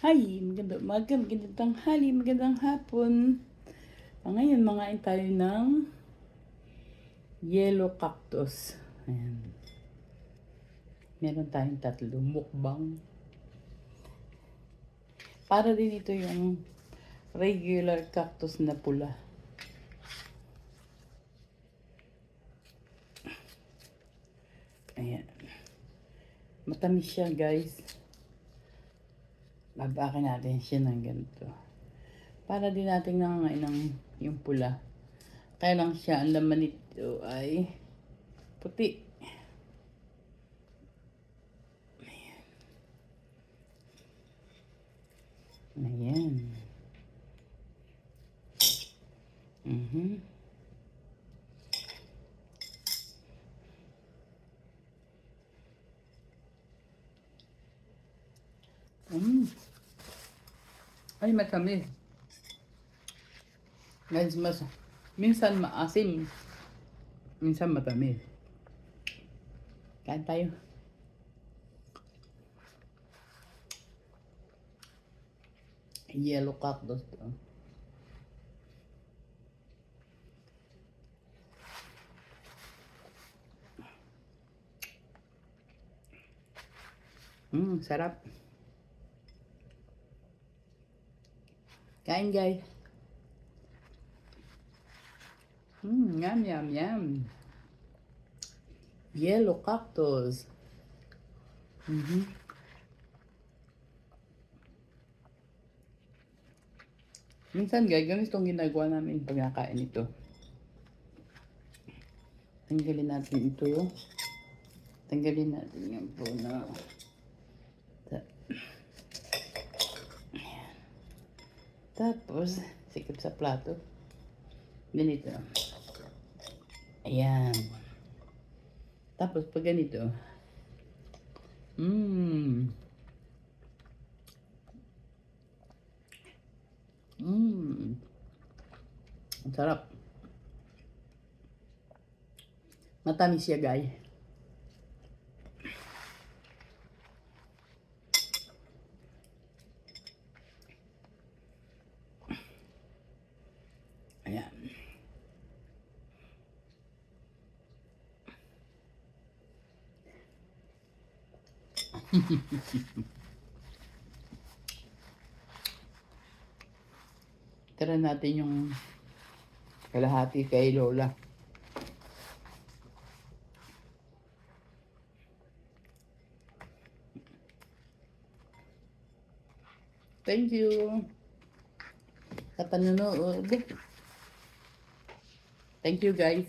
Hi, magandang umaga, magandang tanghali, magandang hapon. Ngayon, mangain tayo ng yellow cactus. Ayan. Meron tayong tatlo, mukbang. Para din ito yung regular cactus na pula. Ayan. Matamis siya, guys. Babakin natin siya ng ganito. Para din natin nangangain ng yung pula. Kaya lang siya, ang laman nito ay puti. Ayan. Mhm. Mm. Ay, matamis. Minsan maasim. Minsan matamis. Kain tayo. Yellow cactus to. Sarap. Kain, guys. Yum, yum, yum. Yellow cactus. Minsan, guys, ganitong ginagawa namin pagkakain ito. Tanggalin natin ito. Tanggalin natin yung puno. Tapos, sikip sa plato. Ganito. Ayan. Tapos, pag ganito. Ang sarap. Matamis siya, guys. Ayan. Tara natin yung kalahati kay Lola. Thank you sa panonood. Thank you, guys.